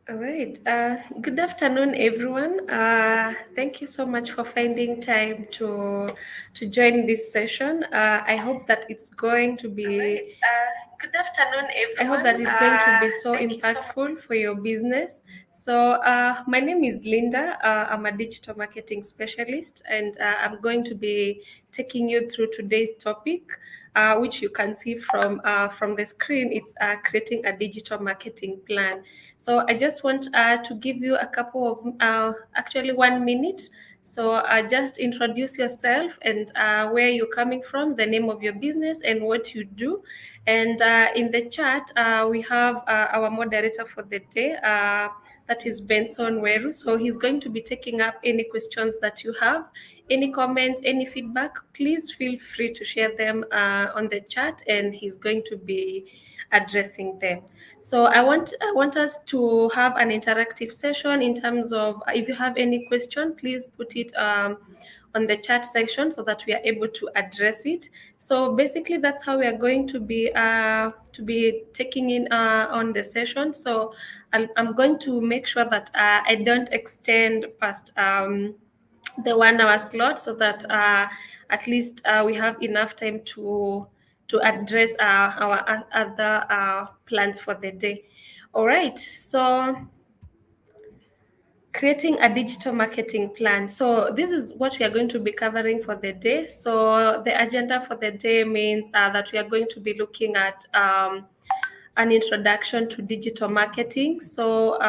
All right. Good afternoon, everyone. Thank you so much for finding time to join this session. I hope that it's going to be. All right. Good afternoon, everyone. I hope that it's going to be so Thank you so much. impactful for your business. So, my name is Linda. I'm a digital marketing specialist, and I'm going to be taking you through today's topic, which you can see from the screen. It's creating a digital marketing plan. So, I just want to give you a couple of, actually 1 minute. So just introduce yourself and where you're coming from, the name of your business, and what you do. And in the chat, we have our moderator for the day, that is Benson Weru. So he's going to be taking up any questions that you have, any comments, any feedback. Please feel free to share them on the chat, and he's going to be addressing them. So I want us to have an interactive session in terms of if you have any question, please put it on the chat section so that we are able to address it. So basically, that's how we are going to be taking in on the session. So I'm going to make sure that I don't extend past the 1 hour slot, so that at least we have enough time to address our other plans for the day. All right, so creating a digital marketing plan. So this is what we are going to be covering for the day. So the agenda for the day means that we are going to be looking at an introduction to digital marketing. So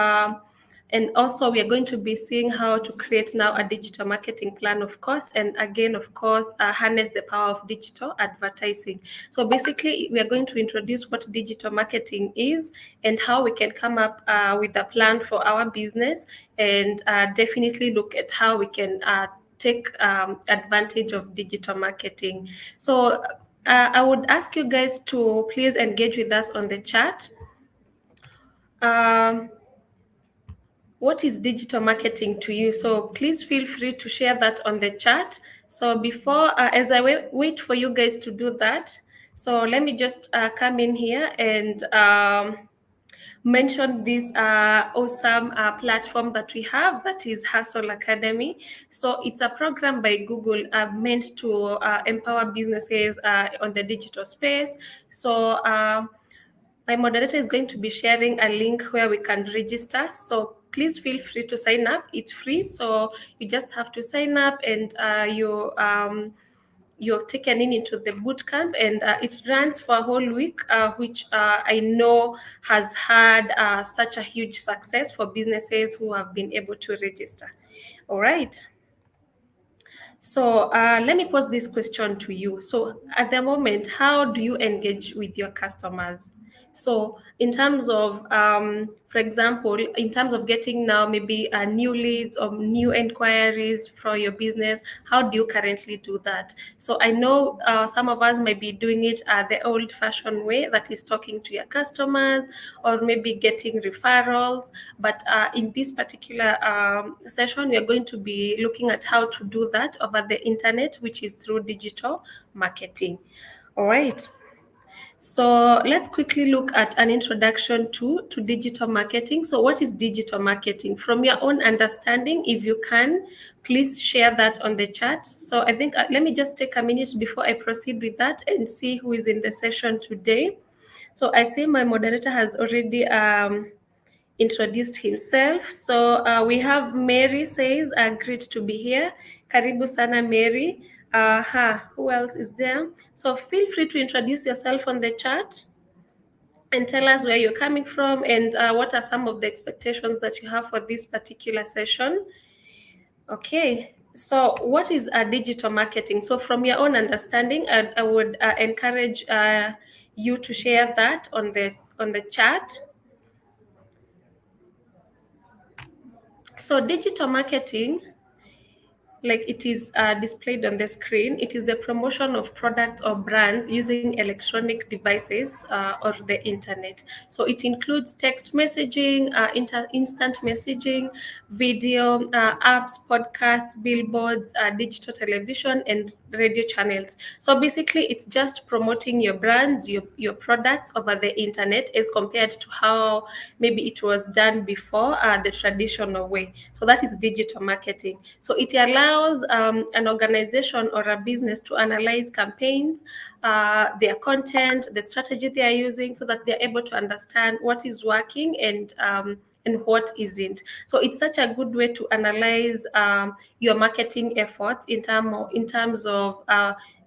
and also we are going to be seeing how to create now a digital marketing plan, of course, and again, of course, harness the power of digital advertising. So basically, we are going to introduce what digital marketing is and how we can come up with a plan for our business, and definitely look at how we can take advantage of digital marketing. So I would ask you guys to please engage with us on the chat. What is digital marketing to you? So please feel free to share that on the chat. So before, as I wait for you guys to do that, so let me just come in here and mention this awesome platform that we have, that is Hustle Academy. So it's a program by Google meant to empower businesses on the digital space. So my moderator is going to be sharing a link where we can register. So please feel free to sign up. It's free, so you just have to sign up, and you're taken into the boot camp, and it runs for a whole week, which I know has had such a huge success for businesses who have been able to register. All right. So let me pose this question to you. So at the moment, how do you engage with your customers? So in terms of, for example, in terms of getting now maybe new leads or new inquiries for your business, how do you currently do that? So I know some of us might be doing it the old-fashioned way, that is talking to your customers or maybe getting referrals. But in this particular session, we are going to be looking at how to do that over the internet, which is through digital marketing. All right. So let's quickly look at an introduction to digital marketing. So what is digital marketing? From your own understanding, if you can, please share that on the chat. So I think let me just take a minute before I proceed with that and see who is in the session today. So I see my moderator has already introduced himself. So we have Mary says, great to be here. Karibu sana, Mary. Who else is there? So feel free to introduce yourself on the chat and tell us where you're coming from and what are some of the expectations that you have for this particular session. Okay, so what is digital marketing? So from your own understanding, I would encourage you to share that on the chat. So digital marketing like it is displayed on the screen, it is the promotion of products or brands using electronic devices or the internet. So it includes text messaging, instant messaging, video, apps, podcasts, billboards, digital television, and radio channels. So basically, it's just promoting your brands, your products over the internet as compared to how maybe it was done before the traditional way. So that is digital marketing. So it allows an organization or a business to analyze campaigns, their content, the strategy they are using, so that they're able to understand what is working and what isn't. So it's such a good way to analyze your marketing efforts in terms of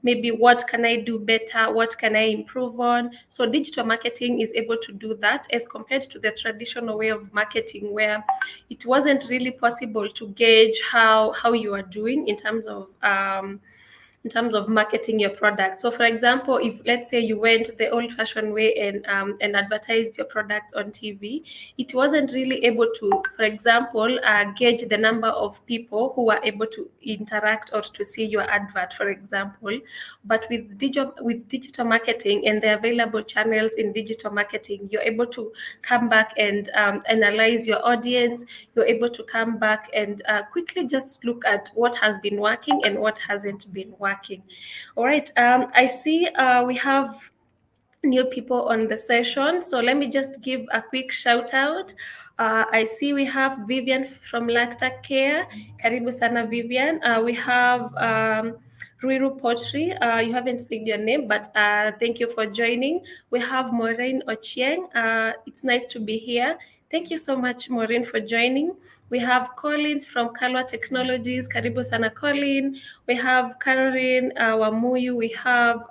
maybe what can I do better, what can I improve on. So digital marketing is able to do that as compared to the traditional way of marketing where it wasn't really possible to gauge how you are doing in terms of marketing your product. So, for example, if let's say you went the old-fashioned way and advertised your products on TV, it wasn't really able to, for example, gauge the number of people who are able to interact or to see your advert, for example. But with digital marketing and the available channels in digital marketing, you're able to come back and analyze your audience. You're able to come back and quickly just look at what has been working and what hasn't been working. All right. I see we have new people on the session. So let me just give a quick shout out. I see we have Vivian from Lacta Care. Karibu sana, Vivian. We have Ruiru Potri. You haven't said your name, but thank you for joining. We have Maureen Ochieng. It's nice to be here. Thank you so much, Maureen, for joining. We have Collins from Kalwa Technologies. Karibu sana, Colin. We have Caroline Wamuyu. We have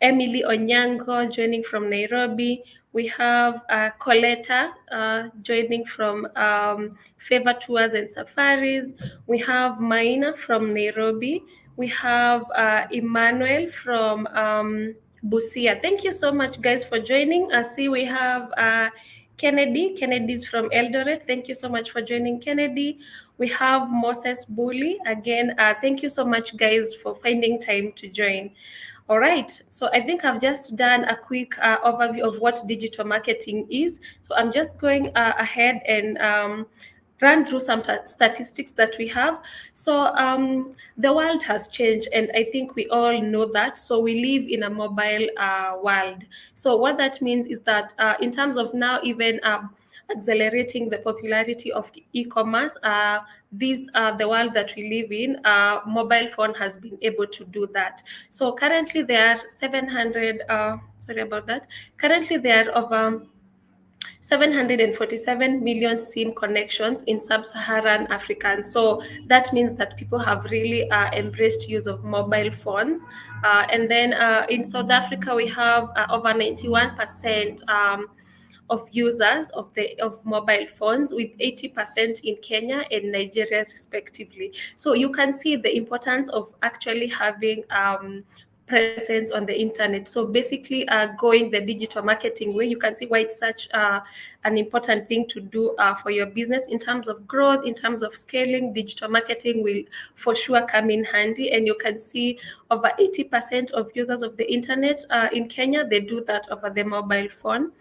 Emily Onyango joining from Nairobi. We have Coletta joining from Favor Tours and Safaris. We have Maina from Nairobi. We have Emmanuel from Busia. Thank you so much, guys, for joining. I see we have Kennedy. Kennedy's from Eldoret. Thank you so much for joining, Kennedy. We have Moses Bully. Again, thank you so much, guys, for finding time to join. All right, so I think I've just done a quick overview of what digital marketing is. So I'm just going ahead and run through some statistics that we have. So the world has changed, and I think we all know that. So we live in a mobile world. So what that means is that in terms of now, even accelerating the popularity of e-commerce, this the world that we live in, mobile phone has been able to do that. So currently there are 700 sorry about that. Currently there are over 747 million SIM connections in sub-Saharan Africa. So that means that people have really embraced use of mobile phones. And then in South Africa, we have over 91% of users of mobile phones, with 80% in Kenya and Nigeria respectively. So you can see the importance of actually having presence on the internet. So basically going the digital marketing way, you can see why it's such an important thing to do for your business in terms of growth, in terms of scaling. Digital marketing will for sure come in handy. And you can see over 80% of users of the internet in Kenya, they do that over the mobile phone.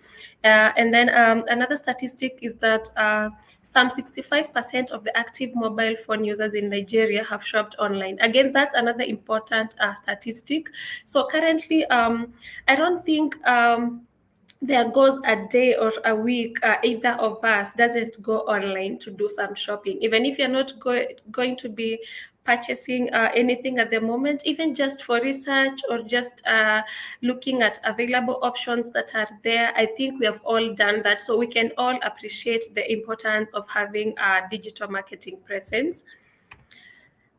And then another statistic is that some 65% of the active mobile phone users in Nigeria have shopped online. Again, that's another important statistic. So currently, I don't think there goes a day or a week either of us doesn't go online to do some shopping. Even if you're not going to be purchasing anything at the moment, even just for research or just looking at available options that are there, I think we have all done that. So we can all appreciate the importance of having a digital marketing presence.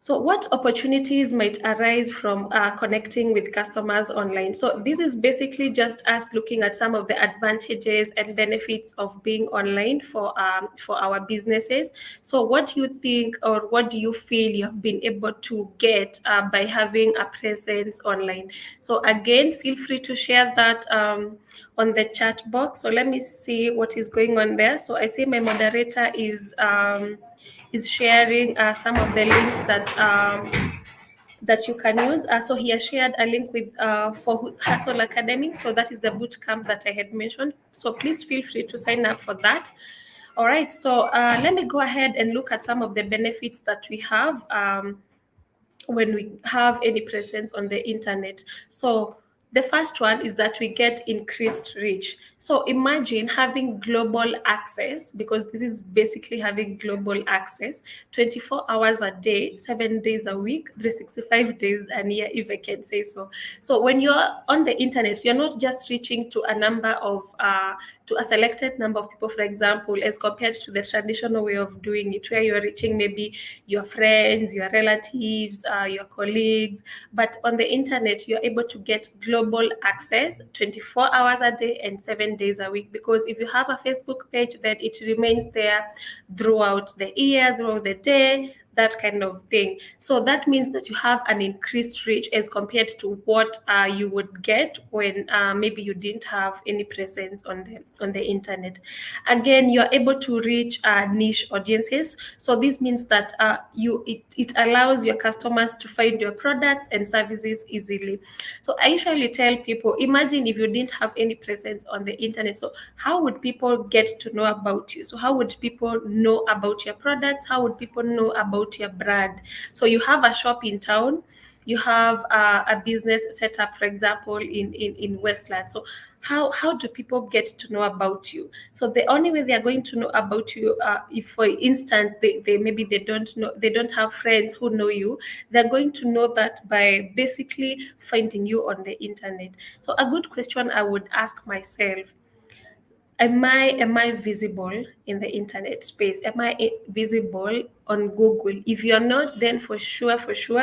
So, what opportunities might arise from connecting with customers online? So, this is basically just us looking at some of the advantages and benefits of being online for our businesses. So, what do you think, or what do you feel you have been able to get by having a presence online? So, again, feel free to share that on the chat box. So, let me see what is going on there. So, I see my moderator is is sharing some of the links that you can use. So he has shared a link with for Hustle Academy. So that is the boot camp that I had mentioned. So please feel free to sign up for that. All right. So let me go ahead and look at some of the benefits that we have. When we have any presence on the internet. So the first one is that we get increased reach. So imagine having global access, because this is basically having global access 24 hours a day, 7 days a week, 365 days a year, if I can say so. So when you're on the internet, you're not just reaching to a number of to a selected number of people, for example, as compared to the traditional way of doing it, where you're reaching maybe your friends, your relatives, your colleagues. But on the internet, you're able to get global access 24 hours a day and 7 days a week. Because if you have a Facebook page, then it remains there throughout the year, throughout the day, that kind of thing. So that means that you have an increased reach as compared to what you would get when maybe you didn't have any presence on the internet. Again, you're able to reach niche audiences. So this means that it allows your customers to find your products and services easily. So I usually tell people, imagine if you didn't have any presence on the internet. So how would people get to know about you? So how would people know about your products? How would people know about your brand? So you have a shop in town, you have a business set up, for example, in Westland. So how do people get to know about you? So the only way they are going to know about you, if for instance they maybe they don't know, they don't have friends who know you, they're going to know that by basically finding you on the internet. So a good question I would ask myself, am I visible in the internet space? Am I visible on Google? If you're not, then for sure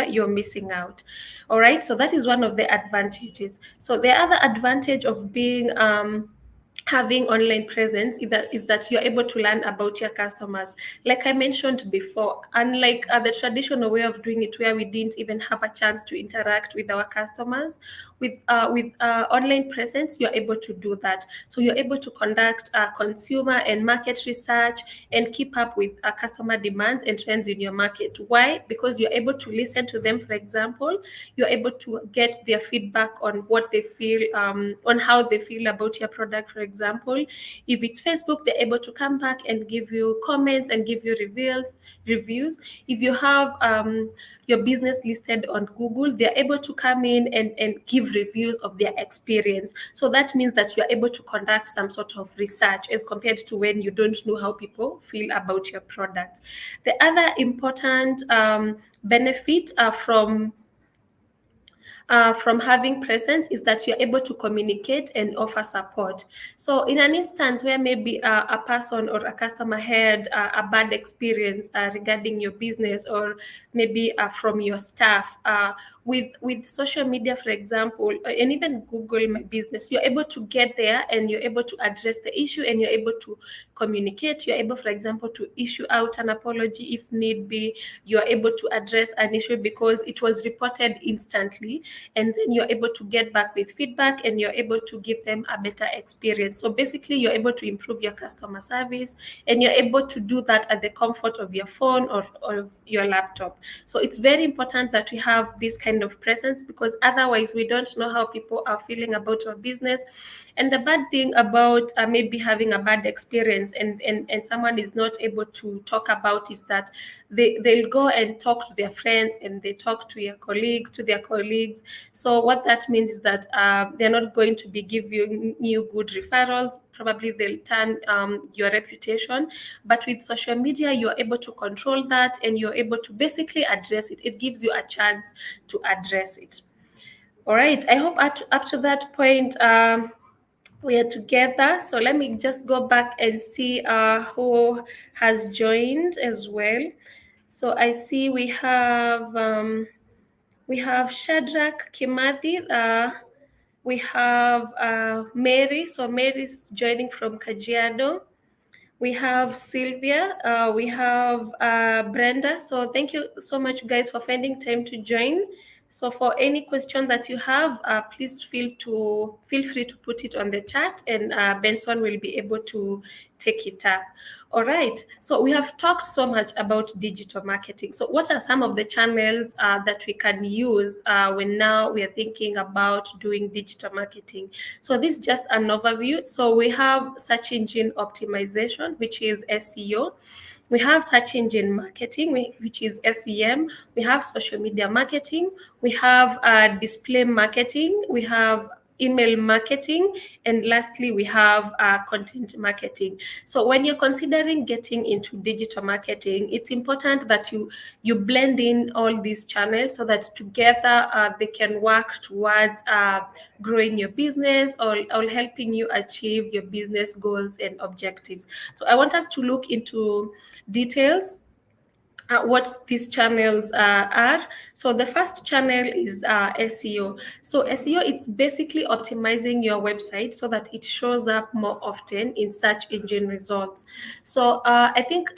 you're missing out. All right, so that is one of the advantages. So the other advantage of being having online presence is that you're able to learn about your customers. Like I mentioned before, unlike the traditional way of doing it, where we didn't even have a chance to interact with our customers, with online presence, you're able to do that. So you're able to conduct consumer and market research and keep up with customer demands and trends in your market. Why? Because you're able to listen to them. For example, you're able to get their feedback on what they feel, on how they feel about your product. For example, if it's Facebook, they're able to come back and give you comments and give you reviews. If you have your business listed on Google, they're able to come in and give reviews of their experience. So that means that you're able to conduct some sort of research as compared to when you don't know how people feel about your product. The other important benefit from having presence is that you're able to communicate and offer support. So, in an instance where maybe a person or a customer had a bad experience regarding your business, or maybe from your staff, with social media, for example, and even Google My Business, you're able to get there and you're able to address the issue and you're able to communicate. You're able, for example, to issue out an apology if need be. You're able to address an issue because it was reported instantly, and then you're able to get back with feedback and you're able to give them a better experience. So basically, you're able to improve your customer service, and you're able to do that at the comfort of your phone or of your laptop. So it's very important that we have this kind of presence, because otherwise we don't know how people are feeling about our business. And the bad thing about maybe having a bad experience and someone is not able to talk about is that they'll go and talk to their friends, and they talk to their colleagues. So what that means is that they're not going to be giving you good referrals. Probably they'll turn your reputation. But with social media, you're able to control that, and you're able to basically address it. It gives you a chance to address it. All right. I hope up to that point, we are together. So let me just go back and see who has joined as well. So I see we have Shadrach Kimathi. We have Mary. So Mary's joining from Kajiado. We have Sylvia. We have Brenda. So thank you so much, guys, for finding time to join. So for any question that you have, please feel free to put it on the chat, and Benson will be able to take it up. All right. So we have talked so much about digital marketing. So what are some of the channels that we can use when now we are thinking about doing digital marketing? So this is just an overview. So we have search engine optimization, which is SEO. We have search engine marketing, which is SEM. We have social media marketing. We have display marketing. We have email marketing, and lastly we have content marketing. So when you're considering getting into digital marketing, it's important that you blend in all these channels so that together they can work towards growing your business, or helping you achieve your business goals and objectives. So I want us to look into details what these channels are. So the first channel is SEO. So SEO, it's basically optimizing your website so that it shows up more often in search engine results. So I think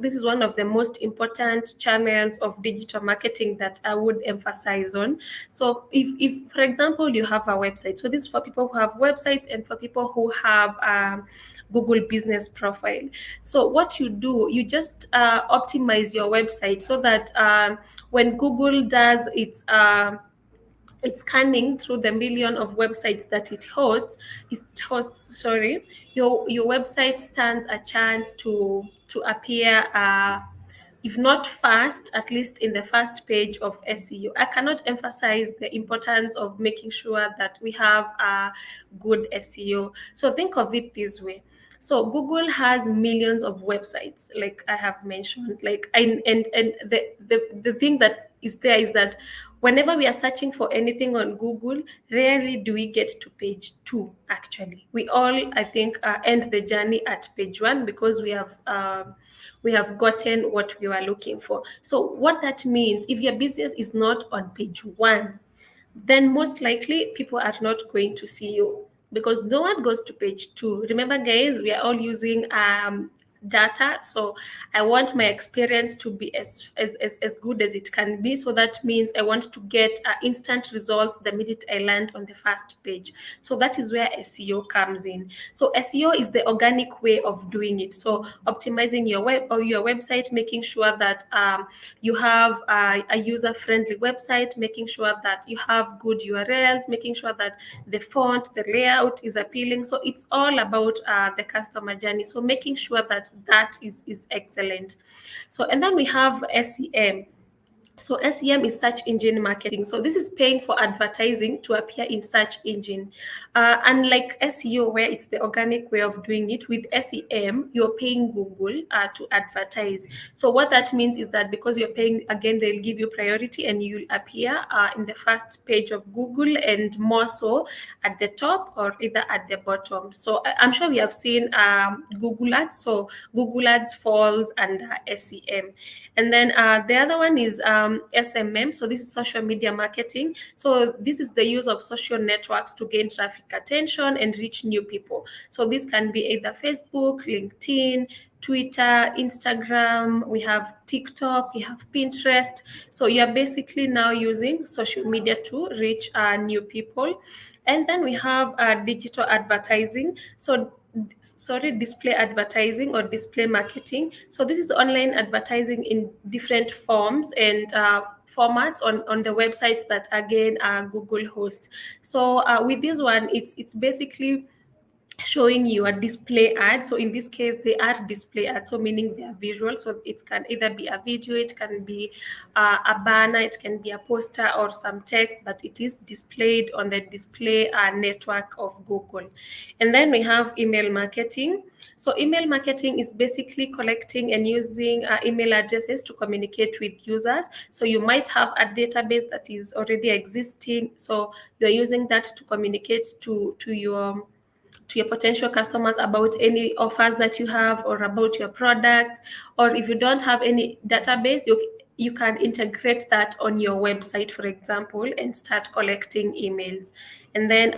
this is one of the most important channels of digital marketing that I would emphasize on. So if for example you have a website, so this is for people who have websites and for people who have Google business profile. So what you do, you just optimize your website so that when Google does its scanning through the million of websites that sorry, your website stands a chance to appear if not first, at least in the first page of SEO. I cannot emphasize the importance of making sure that we have a good SEO. So think of it this way. So Google has millions of websites, like I have mentioned. Like and the thing that is there is that whenever we are searching for anything on Google, rarely do we get to page two. Actually, we all, I think, end the journey at page one because we have gotten what we were looking for. So what that means, if your business is not on page one, then most likely people are not going to see you because no one goes to page two. Remember, guys, we are all using data. So I want my experience to be as good as it can be. So that means I want to get instant results the minute I land on the first page. So that is where SEO comes in. So SEO is the organic way of doing it. So optimizing your web or your website, making sure that you have a user-friendly website, making sure that you have good URLs, making sure that the font, the layout is appealing. So it's all about the customer journey. So making sure that that is excellent. So and then we have SEM. So SEM is search engine marketing. So this is paying for advertising to appear in search engine. Unlike SEO, where it's the organic way of doing it, with SEM, you're paying Google to advertise. So what that means is that because you're paying, again, they'll give you priority and you'll appear in the first page of Google, and more so at the top or either at the bottom. So I'm sure we have seen Google Ads. So Google Ads falls under SEM. And then the other one is SMM. So this is social media marketing. So this is the use of social networks to gain traffic attention and reach new people. So this can be either Facebook, LinkedIn, Twitter, Instagram, we have TikTok, we have Pinterest. So you're basically now using social media to reach new people. And then we have digital advertising. So display advertising or display marketing. So this is online advertising in different forms and formats on the websites that again Google hosts. So with this one, it's basically showing you a display ad. So in this case, they are display ads, so meaning they are visual. So it can either be a video, it can be a banner, it can be a poster or some text, but it is displayed on the display network of Google. And then we have email marketing. So email marketing is basically collecting and using email addresses to communicate with users. So you might have a database that is already existing, so you're using that to communicate to your potential customers about any offers that you have or about your product. Or if you don't have any database, you can integrate that on your website, for example, and start collecting emails. And then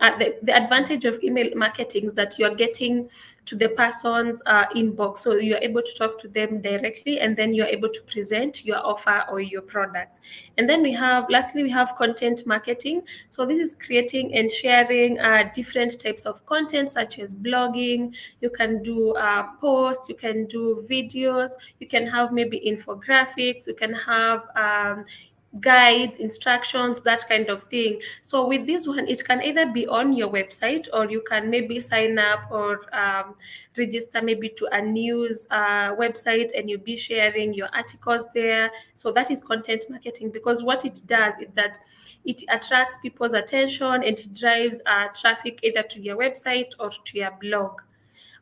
the advantage of email marketing is that you are getting to the person's inbox, so you're able to talk to them directly, and then you're able to present your offer or your product. And then lastly we have content marketing. So this is creating and sharing different types of content, such as blogging. You can do posts, you can do videos, you can have maybe infographics, you can have guides, instructions, that kind of thing. So with this one, it can either be on your website, or you can maybe sign up or register maybe to a news website, and you'll be sharing your articles there. So that is content marketing, because what it does is that it attracts people's attention, and it drives traffic either to your website or to your blog.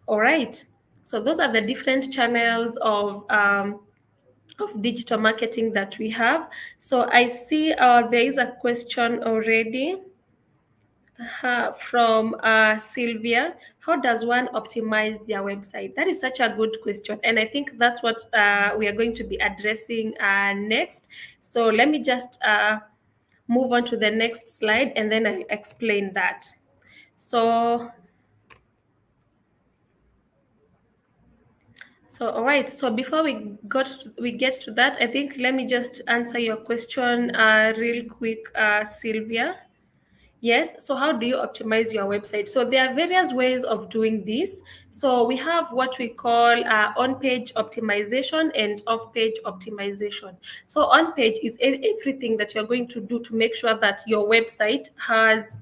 All right. So those are the different channels of digital marketing that we have. So I see there is a question already from Sylvia. How does one optimize their website? That is such a good question. And I think that's what we are going to be addressing next. So let me just move on to the next slide, and then I'll explain that. So, all right. So before we get to that, I think let me just answer your question real quick, Sylvia. Yes. So how do you optimize your website? So there are various ways of doing this. So we have what we call on-page optimization and off-page optimization. So on-page is everything that you're going to do to make sure that your website has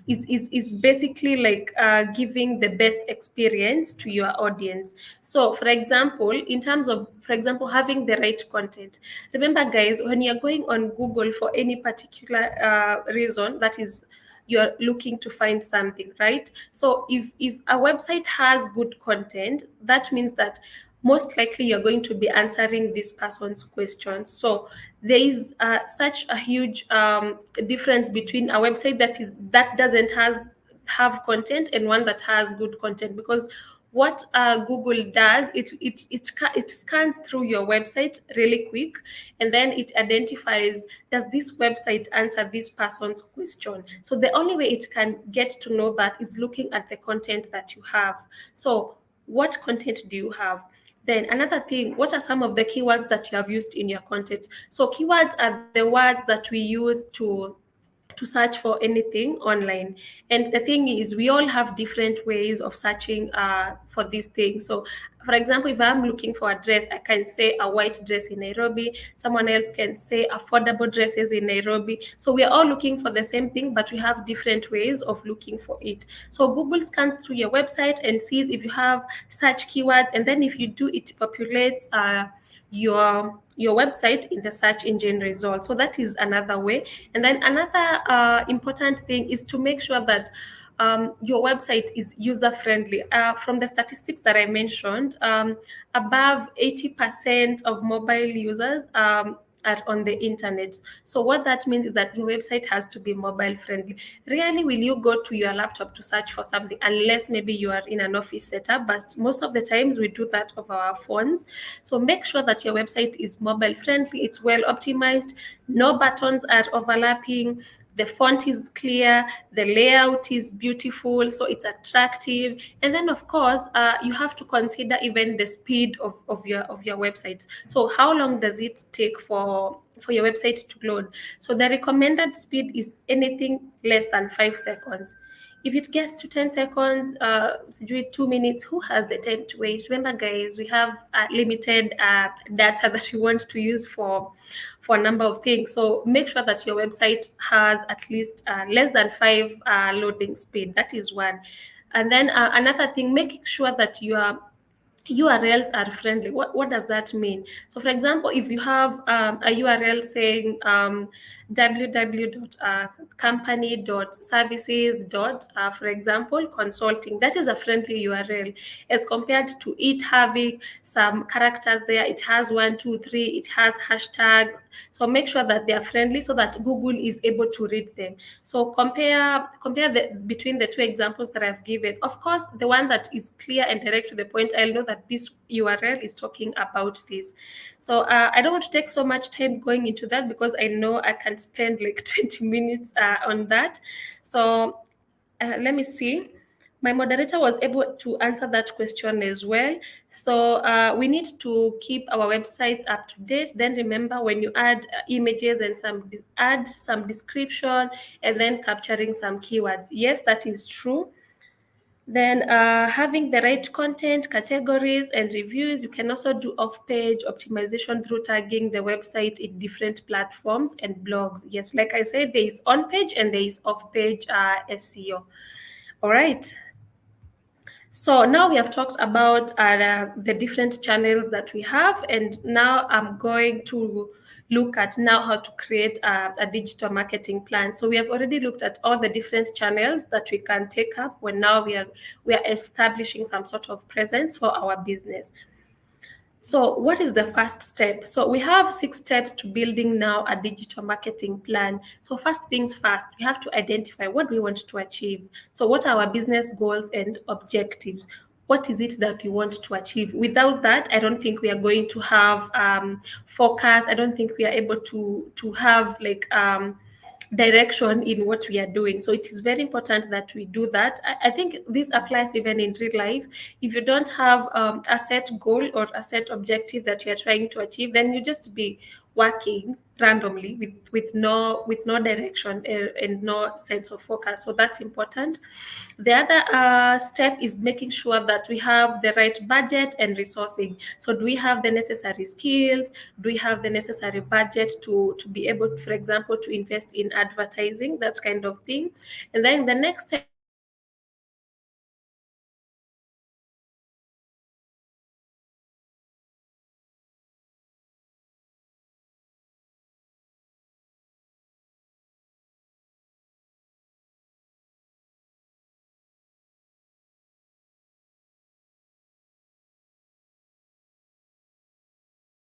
is basically like giving the best experience to your audience. So for example, in terms of, for example, having the right content. Remember guys, when you're going on Google for any particular reason, that is, you're looking to find something, right? So if a website has good content, that means that most likely you're going to be answering this person's questions. So there is such a huge difference between a website that doesn't have content and one that has good content, because what Google does, it scans through your website really quick, and then it identifies, does this website answer this person's question? So the only way it can get to know that is looking at the content that you have. So what content do you have? Then another thing, what are some of the keywords that you have used in your content? So keywords are the words that we use to search for anything online. And the thing is, we all have different ways of searching for these things. So for example, if I'm looking for a dress, I can say a white dress in Nairobi. Someone else can say affordable dresses in Nairobi. So we are all looking for the same thing, but we have different ways of looking for it. So Google scans through your website and sees if you have such keywords, and then if you do, it populates your website in the search engine results. So that is another way. And then another important thing is to make sure that your website is user friendly. From the statistics that I mentioned, above 80% of mobile users are on the internet. So what that means is that your website has to be mobile friendly. Rarely will you go to your laptop to search for something, unless maybe you are in an office setup, but most of the times we do that over our phones. So make sure that your website is mobile friendly, it's well optimized, no buttons are overlapping, the font is clear, the layout is beautiful, so it's attractive. And then of course you have to consider even the speed of your website. So how long does it take for your website to load? So the recommended speed is anything less than 5 seconds. If it gets to 10 seconds, 2 minutes, who has the time to wait? Remember guys, we have limited data that we want to use for a number of things. So make sure that your website has at least less than 5 loading speed. That is one. And then another thing, making sure that your URLs are friendly. What does that mean? So, for example, if you have a URL saying www.company.services. For example, consulting, that is a friendly URL, as compared to it having some characters there. It has 1, 2, 3. It has hashtag. So make sure that they are friendly so that Google is able to read them. So compare between the two examples that I've given. Of course, the one that is clear and direct to the point, I'll know that that this URL is talking about this. So I don't want to take so much time going into that because I know I can spend like 20 minutes on that. So let me see. My moderator was able to answer that question as well. So we need to keep our websites up to date. Then remember, when you add images and add some description and then capturing some keywords. Yes, that is true. Then having the right content, categories, and reviews. You can also do off-page optimization through tagging the website in different platforms and blogs. Yes, like I said, there is on-page and there is off-page SEO. All right. So now we have talked about the different channels that we have, and now I'm going to look at now how to create a digital marketing plan. So we have already looked at all the different channels that we can take up when now we are establishing some sort of presence for our business. So what is the first step? So we have 6 steps to building now a digital marketing plan. So first things first, we have to identify what we want to achieve. So what are our business goals and objectives? What is it that we want to achieve? Without that, I don't think we are going to have focus. I don't think we are able to have like direction in what we are doing. So it is very important that we do that. I think this applies even in real life. If you don't have a set goal or a set objective that you're trying to achieve, then you just be working randomly with no direction and no sense of focus. So that's important. The other step is making sure that we have the right budget and resourcing. So do we have the necessary skills? Do we have the necessary budget to be able, for example, to invest in advertising, that kind of thing? And then the next step is identifying the target audience.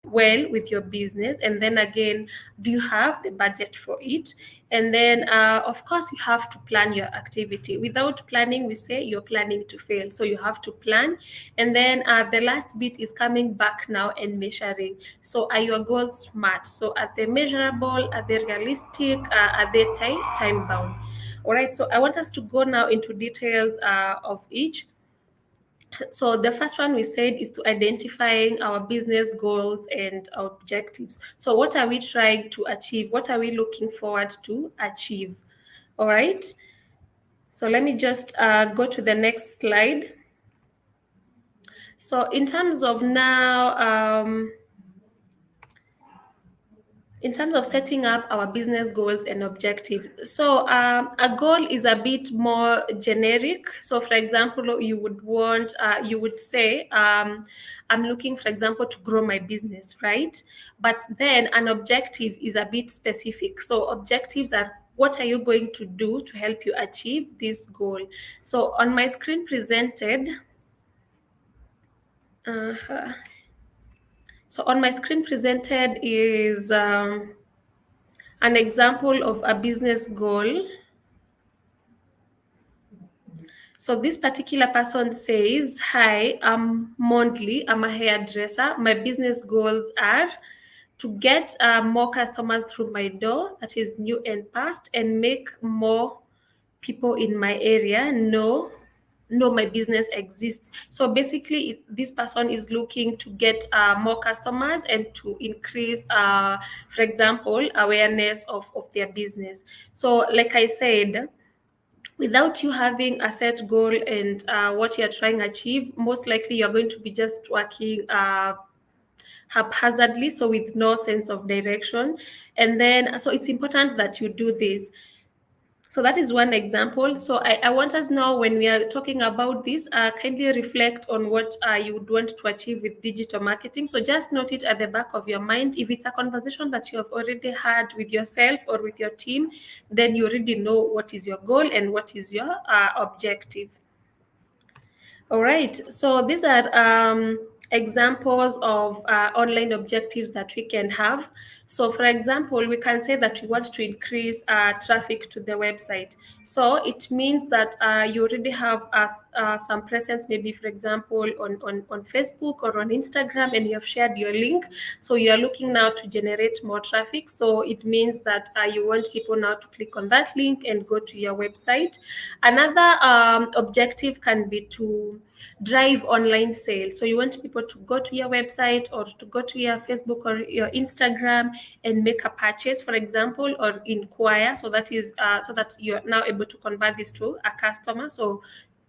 So well with your business, and then again, do you have the budget for it? And then of course you have to plan your activity. Without planning, we say you're planning to fail, so you have to plan. And then the last bit is coming back now and measuring. So are your goals smart? So are they measurable? Are they realistic? Are they time bound? All right, so I want us to go now into details of each. So the first one we said is to identifying our business goals and objectives. So what are we trying to achieve? What are we looking forward to achieve? All right. So let me just go to the next slide. So in terms of now, in terms of setting up our business goals and objectives. So a goal is a bit more generic. So for example, you would say, I'm looking, for example, to grow my business, right? But then an objective is a bit specific. So objectives are, what are you going to do to help you achieve this goal? So on my screen presented, uh, is an example of a business goal. So this particular person says, hi, I'm Mondley, I'm a hairdresser. My business goals are to get more customers through my door, that is new and past, and make more people in my area know my business exists. So basically, this person is looking to get more customers and to increase, for example, awareness of their business. So like I said, without you having a set goal and what you're trying to achieve, most likely you're going to be just working haphazardly, so with no sense of direction. And then, so it's important that you do this. So that is one example. So I want us now, when we are talking about this, kindly reflect on what you would want to achieve with digital marketing. So just note it at the back of your mind. If it's a conversation that you have already had with yourself or with your team, then you already know what is your goal and what is your objective. All right. So these are examples of online objectives that we can have. So, for example, we can say that we want to increase traffic to the website. So, it means that you already have some presence, maybe, for example, on Facebook or on Instagram, and you have shared your link. So, you are looking now to generate more traffic. So, it means that you want people now to click on that link and go to your website. Another objective can be to drive online sales. So you want people to go to your website or to go to your Facebook or your Instagram and make a purchase, for example, or inquire. So that is so that you're now able to convert this to a customer. So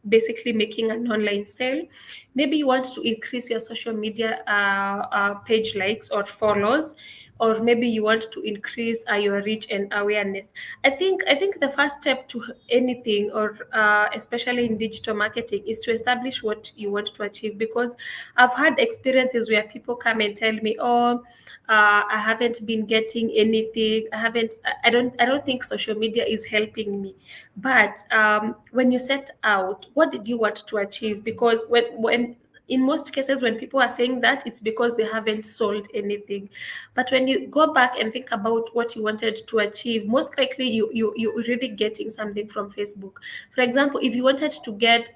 basically making an online sale. Maybe you want to increase your social media page likes or follows, or maybe you want to increase your reach and awareness. I think the first step to anything, or especially in digital marketing, is to establish what you want to achieve. Because I've had experiences where people come and tell me, oh, I haven't been getting anything. I don't think social media is helping me. But when you set out, what did you want to achieve? Because when in most cases when people are saying that, it's because they haven't sold anything. But when you go back and think about what you wanted to achieve, most likely you're really getting something from Facebook. For example, if you wanted to get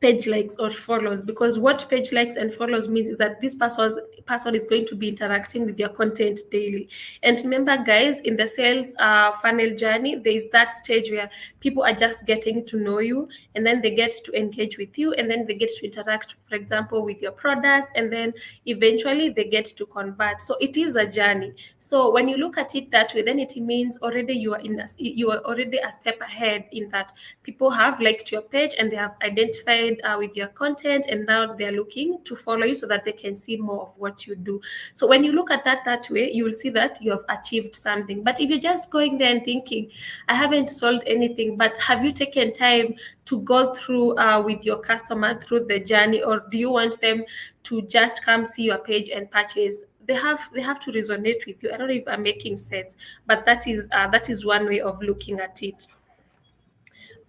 page likes or follows, because what page likes and follows means is that this person is going to be interacting with your content daily. And remember, guys, in the sales funnel journey, there is that stage where people are just getting to know you, and then they get to engage with you, and then they get to interact, for example, with your product, and then eventually they get to convert. So it is a journey. So when you look at it that way, then it means already you are already a step ahead, in that people have liked your page and they have identified with your content, and now they're looking to follow you so that they can see more of what you do. So when you look at that way, you will see that you have achieved something. But if you're just going there and thinking, I haven't sold anything, but have you taken time to go through with your customer through the journey, or do you want them to just come see your page and purchase? They have to resonate with you. I don't know if I'm making sense, but that is one way of looking at it.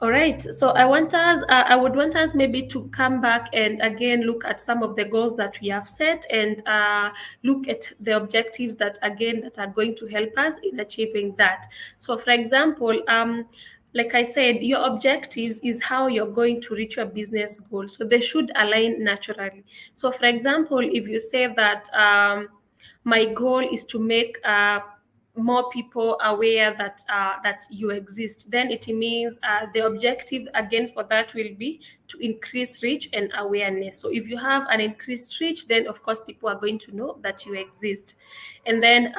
All right. So I would want us maybe to come back and again look at some of the goals that we have set, and look at the objectives that are going to help us in achieving that. So, for example, like I said, your objectives is how you're going to reach your business goal. So they should align naturally. So, for example, if you say that my goal is to make more people aware that you exist, then it means the objective again for that will be to increase reach and awareness. So if you have an increased reach, then of course people are going to know that you exist. And then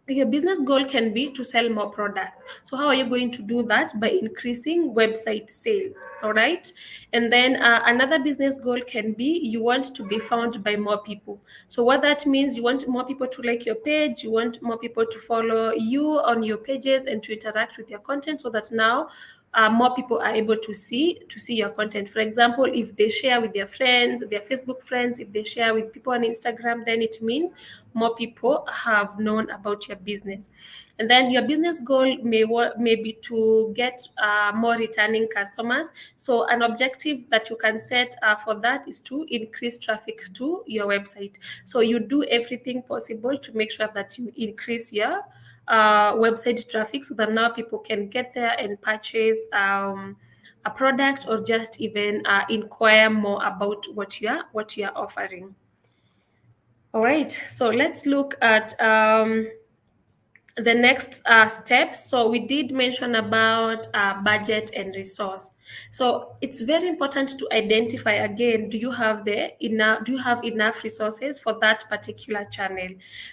your business goal can be to sell more products. So how are you going to do that? By increasing website sales. All right. And then another business goal can be you want to be found by more people. So what that means, you want more people to like your page, you want more people to follow you on your pages and to interact with your content, so that now more people are able to see your content. For example, if they share with their friends, their Facebook friends, if they share with people on Instagram, then it means more people have known about your business. And then your business goal may be to get more returning customers. So an objective that you can set for that is to increase traffic to your website. So you do everything possible to make sure that you increase your website traffic, so that now people can get there and purchase a product, or just even inquire more about what you're offering. All right, so let's look at the next steps. So we did mention about budget and resource. So it's very important to identify again, do you have enough resources for that particular channel?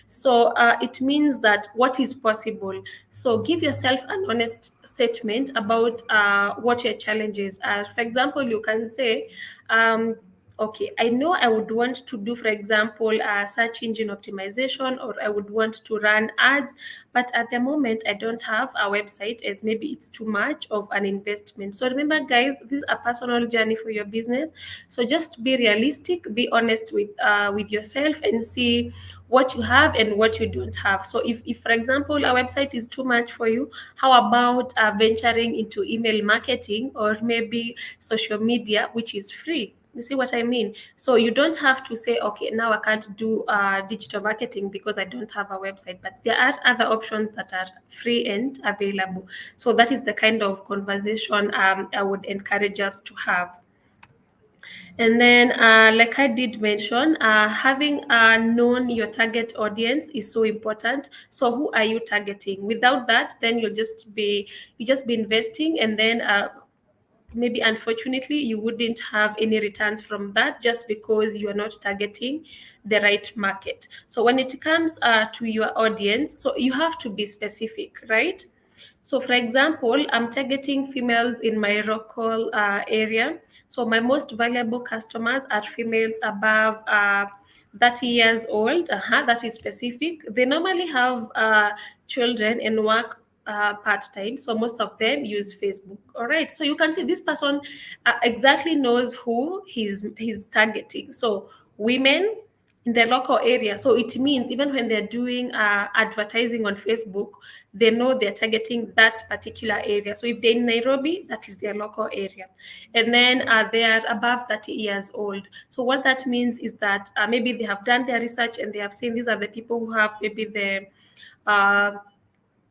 So it means that what is possible. So give yourself an honest statement about what your challenges are. For example, you can say, okay, I know I would want to do, for example, search engine optimization, or I would want to run ads, but at the moment I don't have a website, as maybe it's too much of an investment. So remember, guys, this is a personal journey for your business. So just be realistic, be honest with yourself, and see what you have and what you don't have. So if for example a website is too much for you, how about venturing into email marketing, or maybe social media, which is free? You see what I mean? So you don't have to say, okay, now I can't do digital marketing because I don't have a website. But there are other options that are free and available. So that is the kind of conversation I would encourage us to have. And then, like I did mention, having known your target audience is so important. So, who are you targeting? Without that, then you just be investing, and then maybe unfortunately you wouldn't have any returns from that just because you are not targeting the right market. So, when it comes to your audience, so you have to be specific, right? So, for example, I'm targeting females in my local area. So, my most valuable customers are females above 30 years old. That is specific. They normally have children and work part time. So, most of them use Facebook. All right. So, you can see this person exactly knows who he's targeting. So, women in the local area. So it means even when they're doing advertising on Facebook, they know they're targeting that particular area. So if they're in Nairobi, that is their local area. And then they are above 30 years old. So what that means is that maybe they have done their research and they have seen these are the people who have maybe uh,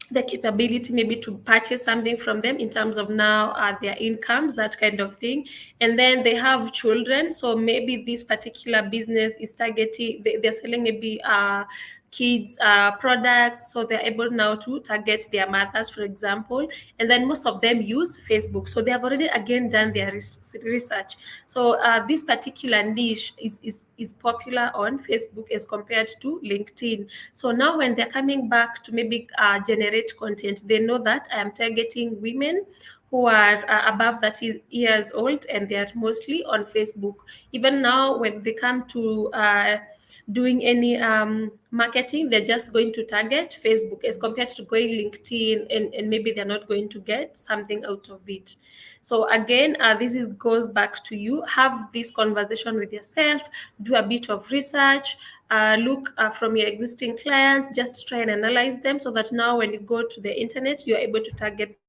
the capability maybe to purchase something from them in terms of now their incomes, that kind of thing. And then they have children, so maybe this particular business is targeting, they're selling maybe kids products, so they're able now to target their mothers, for example. And then most of them use Facebook, so they have already again done their research. So this particular niche is popular on Facebook as compared to LinkedIn. So now when they're coming back to maybe generate content, they know that I am targeting women who are above 30 years old, and they are mostly on Facebook. Even now when they come to doing any marketing, they're just going to target Facebook as compared to going LinkedIn, and maybe they're not going to get something out of it. So again, goes back to you. Have this conversation with yourself, do a bit of research, look from your existing clients, just try and analyze them so that now when you go to the internet, you're able to target the right audience.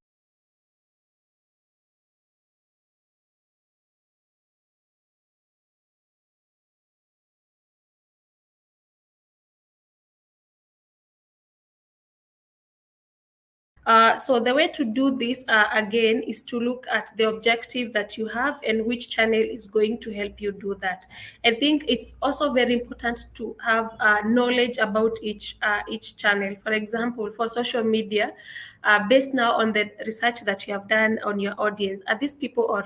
So so the way to do this again is to look at the objective that you have and which channel is going to help you do that. I think it's also very important to have knowledge about each channel. For example, for social media, based now on the research that you have done on your audience, are these people or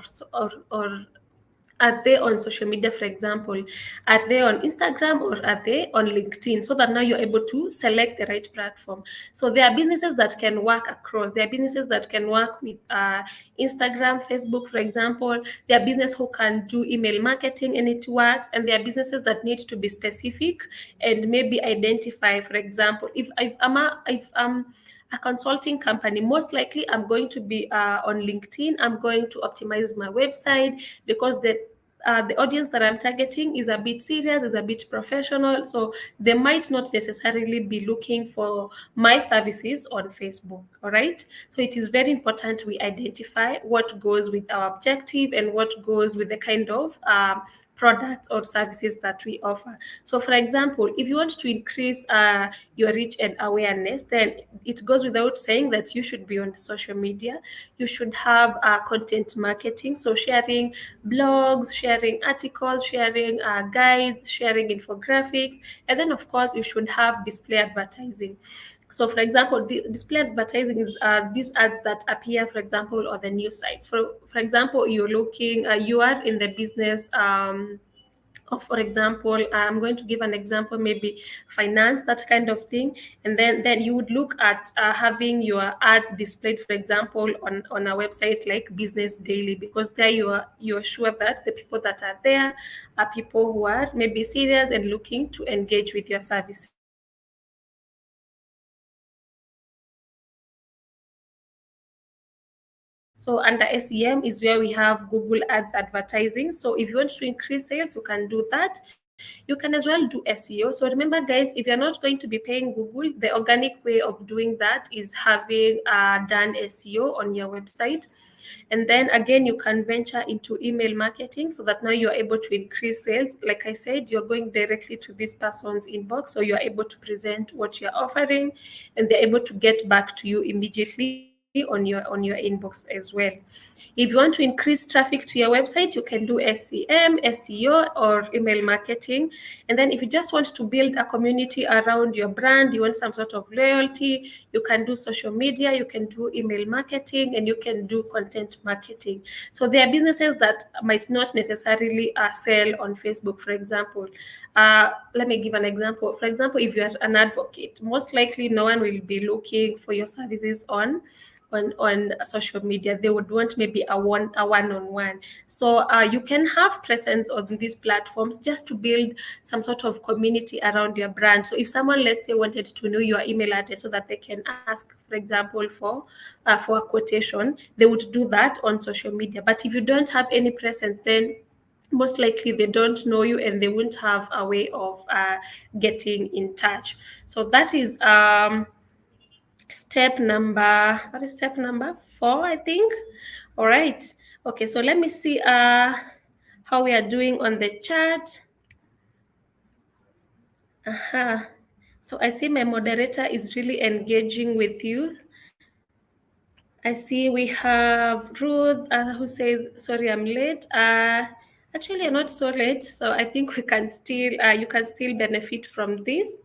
are they on social media, for example? Are they on Instagram or are they on LinkedIn? So that now you're able to select the right platform. So there are businesses that can work across. There are businesses that can work with Instagram, Facebook, for example. There are businesses who can do email marketing and it works. And there are businesses that need to be specific and maybe identify, for example, if I'm a consulting company, most likely I'm going to be on LinkedIn. I'm going to optimize my website because the audience that I'm targeting is a bit serious, is a bit professional. So they might not necessarily be looking for my services on Facebook. All right. So it is very important we identify what goes with our objective and what goes with the kind of products or services that we offer. So, for example, if you want to increase your reach and awareness, then it goes without saying that you should be on social media. You should have content marketing, so sharing blogs, sharing articles, sharing guides, sharing infographics, and then, of course, you should have display advertising. So, for example, the display advertising is these ads that appear, for example, on the news sites. For example, you are in the business. Or for example, I'm going to give an example, maybe finance, that kind of thing. And then you would look at having your ads displayed, for example, on a website like Business Daily, because there you're sure that the people that are there are people who are maybe serious and looking to engage with your services. So under SEM is where we have Google Ads advertising. So if you want to increase sales, you can do that. You can as well do SEO. So remember, guys, if you're not going to be paying Google, the organic way of doing that is having done SEO on your website. And then again, you can venture into email marketing, so that now you're able to increase sales. Like I said, you're going directly to this person's inbox, so you're able to present what you're offering, and they're able to get back to you immediately on your inbox as well. If you want to increase traffic to your website, you can do SEM, SEO, or email marketing. And then if you just want to build a community around your brand, you want some sort of loyalty, you can do social media, you can do email marketing, and you can do content marketing. So there are businesses that might not necessarily sell on Facebook, for example. Let me give an example. For example, if you're an advocate, most likely no one will be looking for your services on social media. They would want maybe a one-on-one. So you can have presence on these platforms just to build some sort of community around your brand. So if someone, let's say, wanted to know your email address so that they can ask, for example, for a quotation, they would do that on social media. But if you don't have any presence, then most likely they don't know you, and they won't have a way of getting in touch. So that is step number 4, I think. All right. Okay, so let me see how we are doing on the chat. So I see my moderator is really engaging with you. I see we have Ruth who says, sorry, I'm late. Actually, I'm not so late, so I think we can still you can still benefit from this.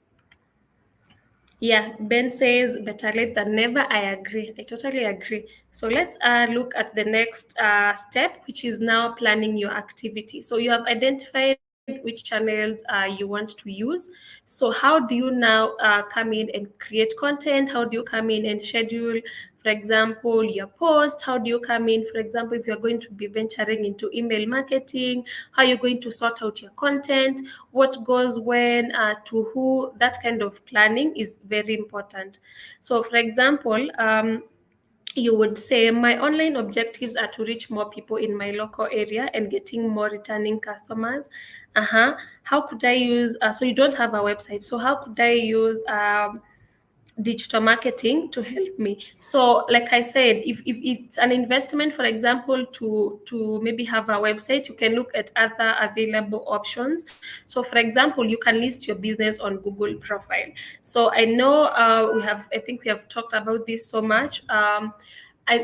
Yeah, Ben says better late than never. I agree. I totally agree. So let's look at the next step, which is now planning your activity. So you have identified which channels you want to use. So how do you now come in and create content? How do you come in and schedule, for example, your post? How do you come in, for example, if you're going to be venturing into email marketing? How you're going to sort out your content? What goes when, to who? That kind of planning is very important. So, for example, you would say my online objectives are to reach more people in my local area and getting more returning customers. How could I use so you don't have a website, so how could I use digital marketing to help me? So like I said, if it's an investment, for example, to maybe have a website, you can look at other available options. So for example, you can list your business on Google profile. So I know I think we have talked about this so much. I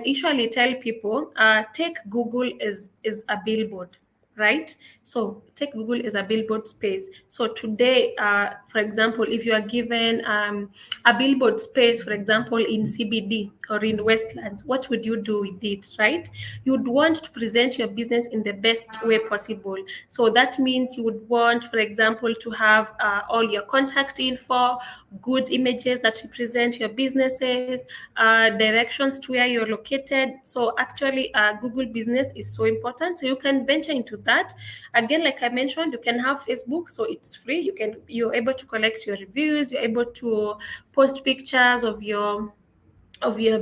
usually tell people, take Google as a billboard, right? So take Google as a billboard space. So today, for example, if you are given a billboard space, for example, in CBD or in Westlands, what would you do with it, right? You'd want to present your business in the best way possible. So that means you would want, for example, to have all your contact info, good images that represent your businesses, directions to where you're located. So actually, Google Business is so important. So you can venture into that. Again, like I mentioned, you can have Facebook, so it's free. You're able to collect your reviews. You're able to post pictures of your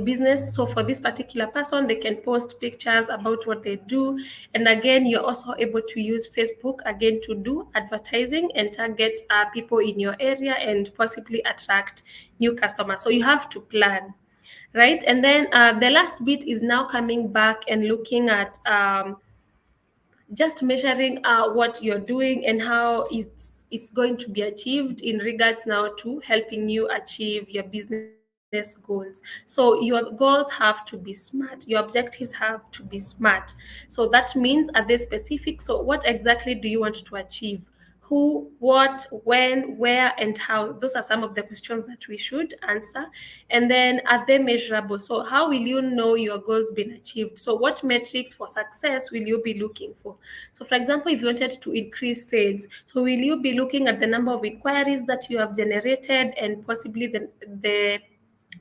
business. So for this particular person, they can post pictures about what they do. And again, you're also able to use Facebook again to do advertising and target people in your area and possibly attract new customers. So you have to plan, right? And then the last bit is now coming back and looking at just measuring what you're doing and how it's going to be achieved in regards now to helping you achieve your business goals. So your goals have to be smart, your objectives have to be smart. So that means, are they specific? So what exactly do you want to achieve? Who, what, when, where, and how? Those are some of the questions that we should answer. And then, are they measurable? So how will you know your goals been achieved? So what metrics for success will you be looking for? So for example, if you wanted to increase sales, so will you be looking at the number of inquiries that you have generated and possibly the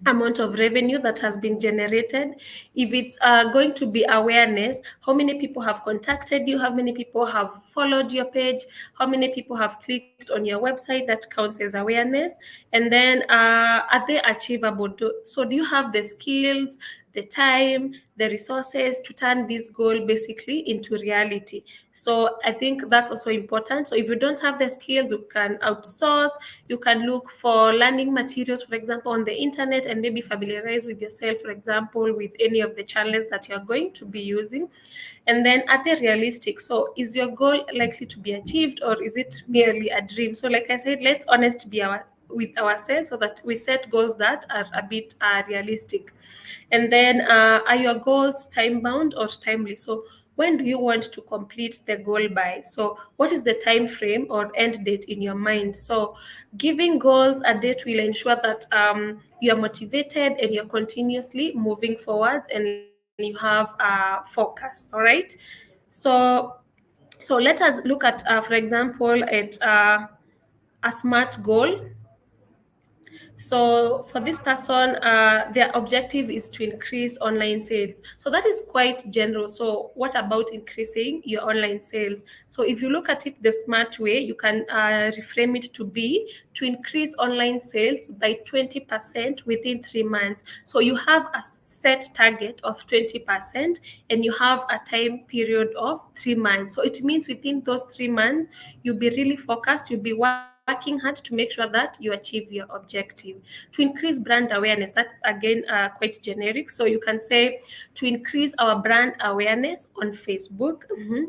amount of revenue that has been generated? If it's going to be awareness, how many people have contacted you, how many people have followed your page, how many people have clicked on your website? That counts as awareness. And then are they achievable? So do you have the skills, the time, the resources to turn this goal basically into reality. So I think that's also important. So if you don't have the skills, you can outsource, you can look for learning materials, for example, on the internet, and maybe familiarize with yourself, for example, with any of the channels that you're going to be using. And then are they realistic? So is your goal likely to be achieved, or is it merely a dream? So like I said, let's honest be our with ourselves so that we set goals that are a bit realistic. And then are your goals time bound or timely? So when do you want to complete the goal by? So what is the time frame or end date in your mind? So giving goals a date will ensure that you are motivated and you're continuously moving forwards, and you have focus. All right. So let us look at for example at a smart goal. So for this person, their objective is to increase online sales. So that is quite general. So what about increasing your online sales? So if you look at it the smart way, you can reframe it to be to increase online sales by 20% within 3 months. So you have a set target of 20% and you have a time period of 3 months. So it means within those 3 months, you'll be really focused, you'll be working hard to make sure that you achieve your objective. To increase brand awareness, that's again quite generic. So you can say to increase our brand awareness on Facebook,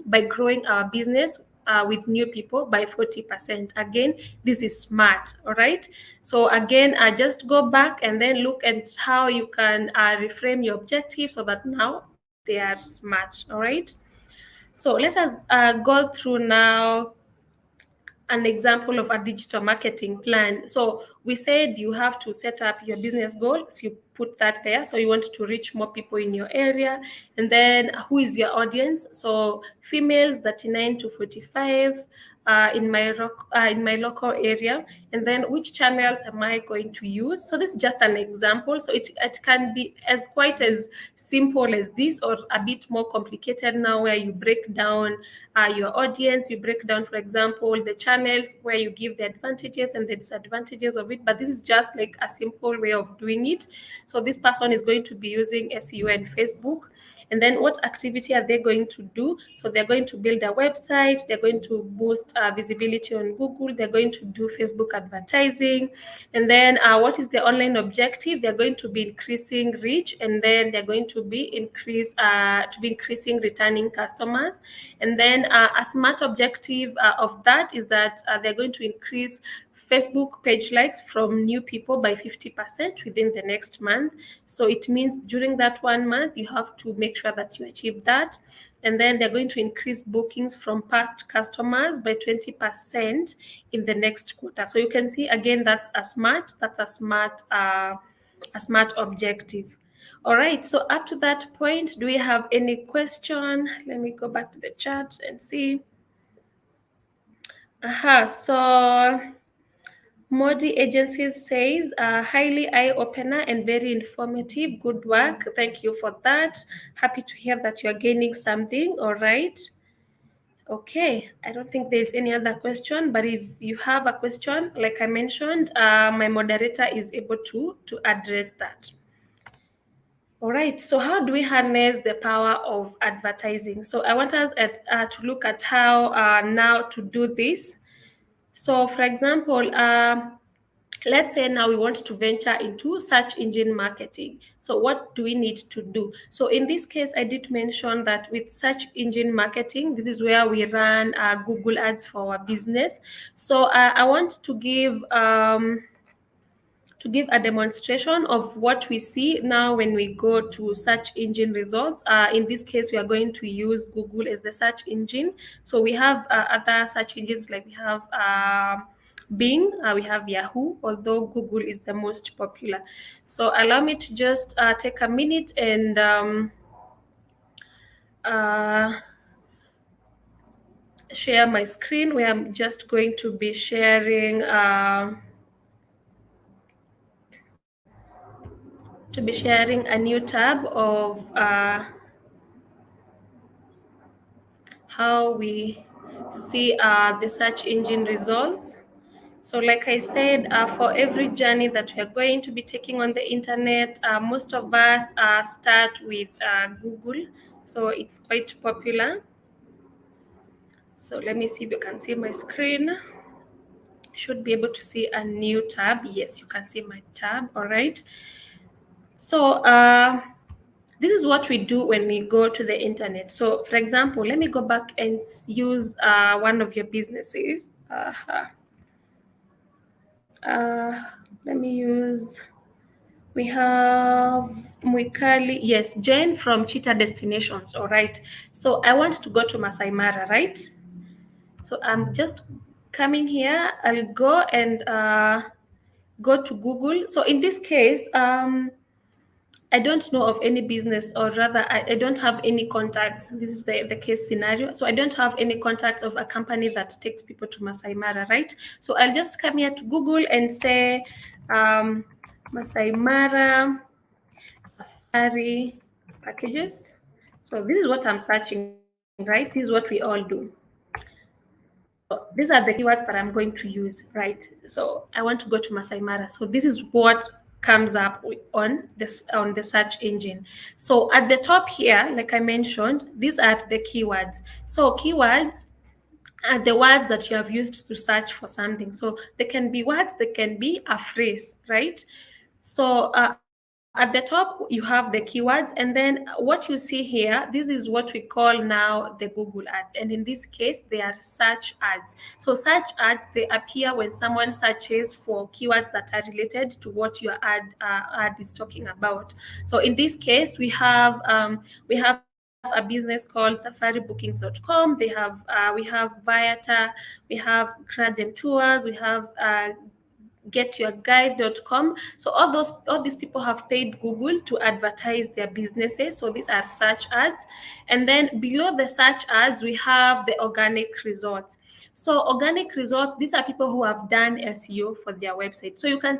by growing our business with new people by 40%. Again, this is smart. All right. So again, just go back and then look at how you can reframe your objectives so that now they are smart. All right. So let us go through now an example of a digital marketing plan. So we said you have to set up your business goals. You put that there. So you want to reach more people in your area. And then who is your audience? So females 39 to 45 in my local area. And then which channels am I going to use? So this is just an example. So it can be as quite as simple as this, or a bit more complicated now, where you break down your audience. You break down, for example, the channels where you give the advantages and the disadvantages of it. But this is just like a simple way of doing it. So this person is going to be using SEO and Facebook. And then what activity are they going to do? So they're going to build a website, they're going to boost visibility on Google, they're going to do Facebook advertising. And then what is the online objective? They're going to be increasing reach, and then they're going to be increasing returning customers. And then a smart objective of that is that they're going to increase Facebook page likes from new people by 50% within the next month. So it means during that 1 month, you have to make sure that you achieve that. And then they're going to increase bookings from past customers by 20% in the next quarter. So you can see again, that's a smart objective. All right. So up to that point, do we have any question? Let me go back to the chat and see. So Modi Agencies says, highly eye-opener and very informative. Good work. Thank you for that. Happy to hear that you're gaining something. All right. Okay. I don't think there's any other question, but if you have a question, like I mentioned, my moderator is able to address that. All right. So how do we harness the power of advertising? So I want us to look at how now to do this. So for example, let's say now we want to venture into search engine marketing. So what do we need to do? So in this case, I did mention that with search engine marketing, this is where we run Google ads for our business. So I want to give a demonstration of what we see now when we go to search engine results. In this case, we are going to use Google as the search engine. So we have other search engines, like we have Bing, we have Yahoo, although Google is the most popular. So allow me to just take a minute and uh, share my screen, where I'm just going to be sharing a new tab of how we see the search engine results. So, like I said, for every journey that we are going to be taking on the internet, most of us start with Google. So, it's quite popular. So, let me see if you can see my screen. Should be able to see a new tab. Yes, you can see my tab. All right. So, this is what we do when we go to the internet. So, for example, let me go back and use one of your businesses. Let me use. We have Mwikali, yes, Jane from Cheetah Destinations. All right. So I want to go to Masai Mara, right? So I'm just coming here. I'll go and go to Google. So in this case, I don't know of any business, or rather, I don't have any contacts. This is the case scenario. So I don't have any contacts of a company that takes people to Masai Mara, right? So I'll just come here to Google and say Masai Mara Safari packages. So this is what I'm searching, right? This is what we all do. So these are the keywords that I'm going to use, right? So I want to go to Masai Mara. So this is what comes up on the search engine. So at the top here, like I mentioned, these are the keywords. So keywords are the words that you have used to search for something. So they can be words, they can be a phrase, right? So at the top, you have the keywords, and then what you see here, this is what we call now the Google ads. And in this case, they are search ads. So search ads, they appear when someone searches for keywords that are related to what your ad is talking about. So in this case, we have a business called SafariBookings.com. We have Viator, we have Krajem Tours, we have getyourguide.com. So all these people have paid Google to advertise their businesses. So these are search ads. And then below the search ads, we have the organic results. So organic results, these are people who have done SEO for their website. So you can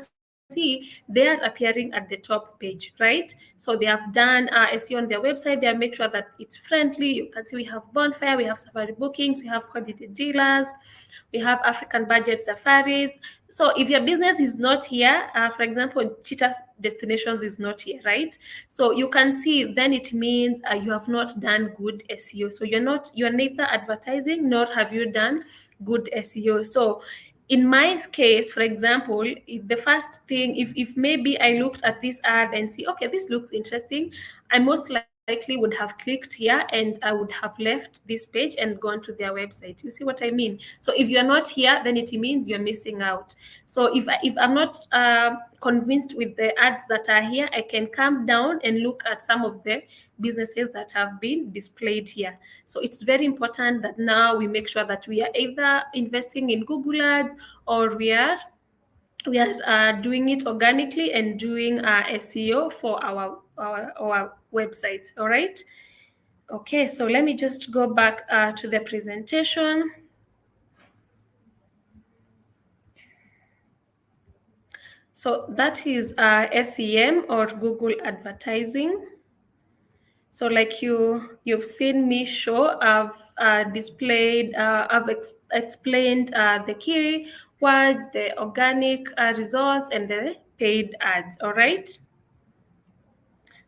see they are appearing at the top page, right? So they have done SEO on their website. They make sure that it's friendly. You can see we have Bonfire, we have Safari Bookings, we have holiday dealers, we have African budget safaris. So if your business is not here, for example, Cheetah Destinations is not here, right? So you can see then it means you have not done good SEO. So you're neither advertising nor have you done good SEO. So in my case, for example, the first thing, if maybe I looked at this ad and see, okay, this looks interesting, I most likely would have clicked here and I would have left this page and gone to their website. You see what I mean? So if you're not here, then it means you're missing out. So if I'm not convinced with the ads that are here, I can come down and look at some of the businesses that have been displayed here. So it's very important that now we make sure that we are either investing in Google ads, or we are doing it organically and doing SEO for our websites. All right. Okay, so let me just go back to the presentation. So that is SEM, or Google advertising. So like you've seen me show, I've displayed, explained the key words, the organic results, and the paid ads. All right.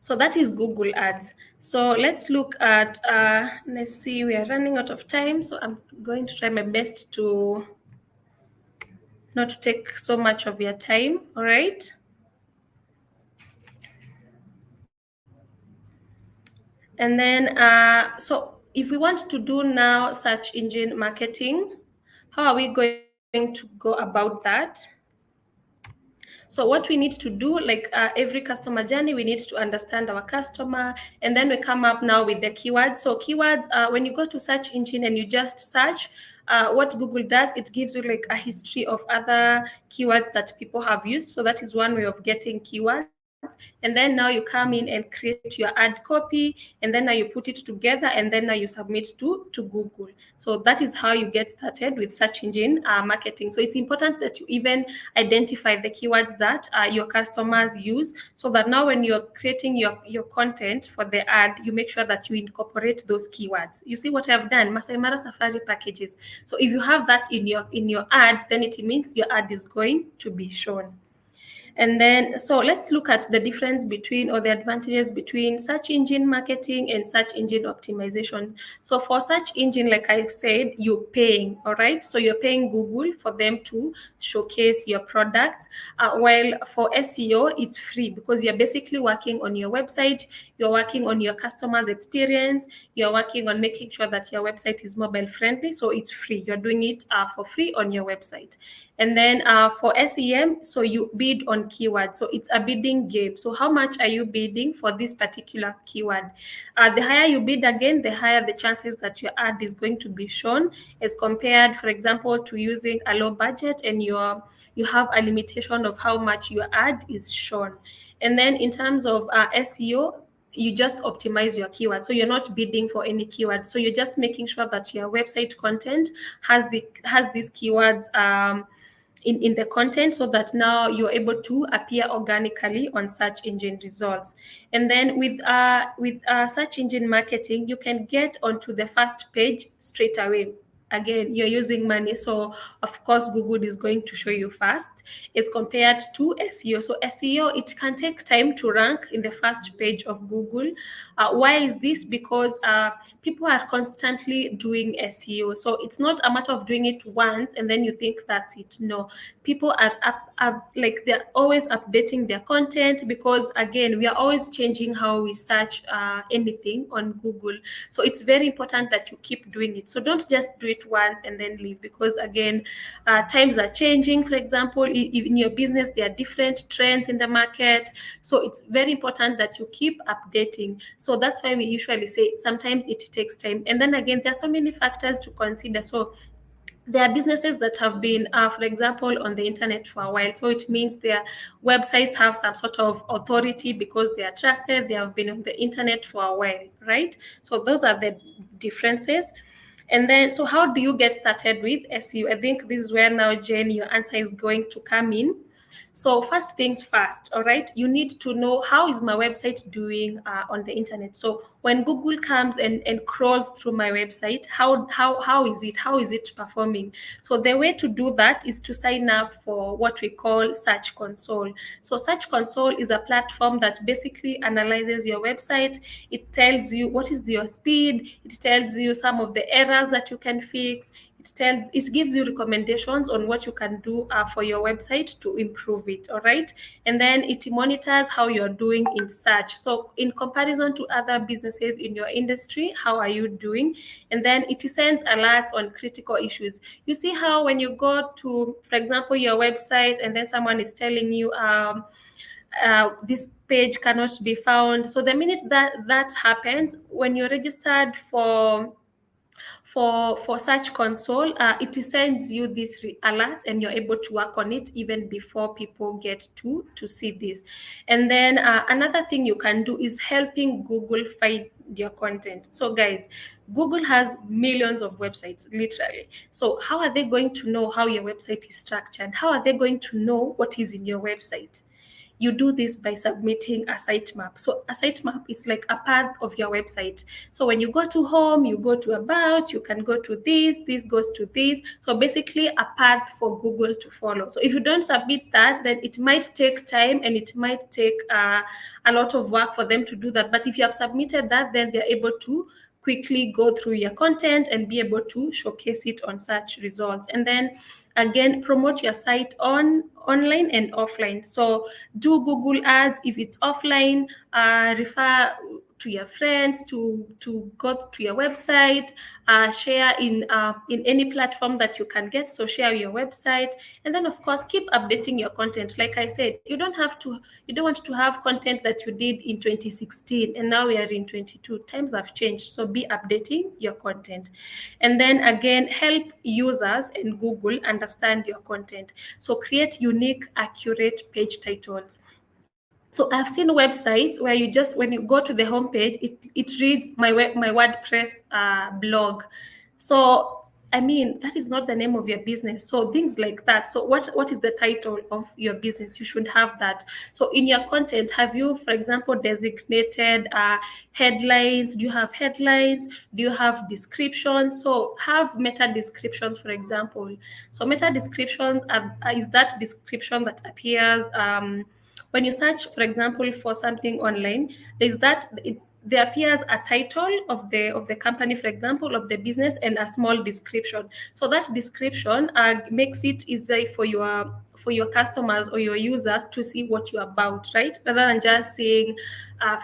So that is Google Ads. So let's look at, let's see, we are running out of time. So I'm going to try my best to not to take so much of your time. All right. And then, so if we want to do now search engine marketing, how are we going to go about that? So what we need to do, like every customer journey, we need to understand our customer, and then we come up now with the keywords. So keywords, when you go to search engine and you just search, what Google does, it gives you like a history of other keywords that people have used. So that is one way of getting keywords. and then now you come in and create your ad copy, and then now you put it together, and then now you submit to Google. So that is how you get started with search engine marketing. So it's important that you even identify the keywords that your customers use, so that now when you're creating your content for the ad, you make sure that you incorporate those keywords. You see what I've done? Masai Mara Safari packages. So if you have that in your ad, then it means your ad is going to be shown. And then, so let's look at the difference between, or the advantages between, search engine marketing and search engine optimization. So for search engine, like I said, you're paying, all right? So you're paying Google for them to showcase your products. While for SEO, it's free, because you're basically working on your website, you're working on your customer's experience, you're working on making sure that your website is mobile friendly. So it's free. You're doing it for free on your website. And then for SEM, so you bid on keywords. So it's a bidding game. So how much are you bidding for this particular keyword? The higher you bid, again, the higher the chances that your ad is going to be shown, as compared, for example, to using a low budget and you have a limitation of how much your ad is shown. And then in terms of SEO, you just optimize your keywords. So you're not bidding for any keyword. So you're just making sure that your website content has these keywords in the content, so that now you're able to appear organically on search engine results. And then with search engine marketing, you can get onto the first page straight away. Again, you're using money, so of course Google is going to show you first, as compared to SEO. So SEO, it can take time to rank in the first page of Google. Why is this? Because people are constantly doing SEO. So it's not a matter of doing it once and then you think that's it. No, people are like, they're always updating their content, because again, we are always changing how we search anything on Google. So it's very important that you keep doing it. So don't just do it once and then leave, because again, times are changing. For example, in your business, there are different trends in the market. So it's very important that you keep updating. So that's why we usually say sometimes it takes time. And then again, there are so many factors to consider. So there are businesses that have been, for example, on the internet for a while. So it means their websites have some sort of authority, because they are trusted, they have been on the internet for a while, right? So those are the differences. And then, so how do you get started with SEO? I think this is where now, Jen, your answer is going to come in. So first things first, all right, you need to know, how is my website doing on the internet? So when Google comes and crawls through my website, how is it performing? So the way to do that is to sign up for what we call Search Console. So Search Console is a platform that basically analyzes your website. It tells you what is your speed, it tells you some of the errors that you can fix, it gives you recommendations on what you can do for your website to improve it. All right, and then it monitors how you're doing in search. So in comparison to other businesses in your industry, how are you doing? And then it sends alerts on critical issues. You see how when you go to, for example, your website, and then someone is telling you this page cannot be found. So the minute that happens, when you're registered for Search Console, it sends you these alerts, and you're able to work on it even before people get to see this. And then another thing you can do is helping Google find your content. So guys, Google has millions of websites, literally. So how are they going to know how your website is structured? How are they going to know what is in your website? You do this by submitting a sitemap. So a sitemap is like a path of your website. So when you go to home, you go to about, you can go to this goes to this. So basically a path for Google to follow. So if you don't submit that, then it might take time, and it might take a lot of work for them to do that. But if you have submitted that, then they're able to quickly go through your content and be able to showcase it on search results. And then again, promote your site online and offline. So do Google ads if it's offline, refer to your friends to go to your website, share in any platform that you can get. So share your website, and then of course keep updating your content. Like I said, you don't want to have content that you did in 2016 and now we are in 22. Times have changed, so be updating your content. And then again, help users and Google understand your content. So create unique, accurate page titles. So I've seen websites where you just, when you go to the homepage, it reads my WordPress blog. So I mean, that is not the name of your business. So things like that. So what is the title of your business? You should have that. So in your content, have you, for example, designated headlines? Do you have headlines? Do you have descriptions? So have meta descriptions, for example. So meta descriptions is that description that appears when you search, for example, for something online. There's that there appears a title of the company, for example, of the business, and a small description. So that description makes it easy for your customers or your users to see what you're about, right? Rather than just saying,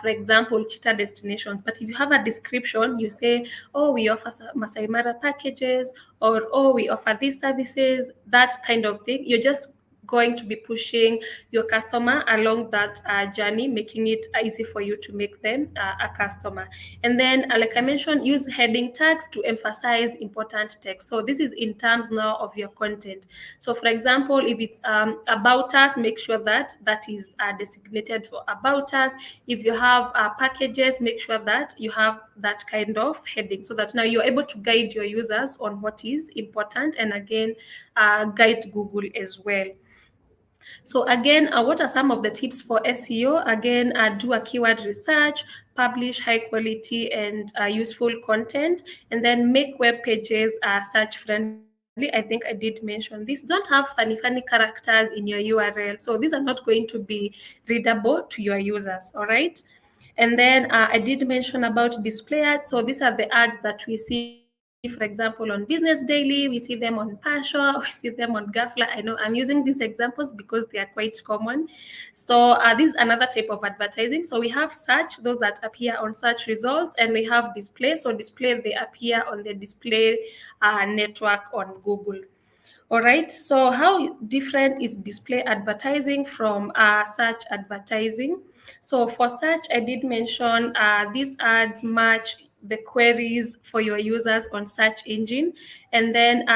for example, cheetah destinations. But if you have a description, you say, oh, we offer Masai Mara packages, or oh, we offer these services, that kind of thing. You're just going to be pushing your customer along that journey, making it easy for you to make them a customer. And then, like I mentioned, use heading tags to emphasize important text. So this is in terms now of your content. So, for example, if it's about us, make sure that that is designated for about us. If you have packages, make sure that you have that kind of heading, so that now you're able to guide your users on what is important, and again, guide Google as well. So again, what are some of the tips for SEO? Again, do a keyword research, publish high quality and useful content, and then make web pages search friendly. I think I did mention this. Don't have funny characters in your URL. So these are not going to be readable to your users, all right? And then I did mention about display ads. So these are the ads that we see, for example, on Business Daily, we see them on Pasha, we see them on Gafla. I know I'm using these examples because they are quite common. So this is another type of advertising. So we have search, those that appear on search results, and we have display. So display, they appear on the display network on Google. All right. So how different is display advertising from search advertising? So for search, I did mention these ads match the queries for your users on search engine. And then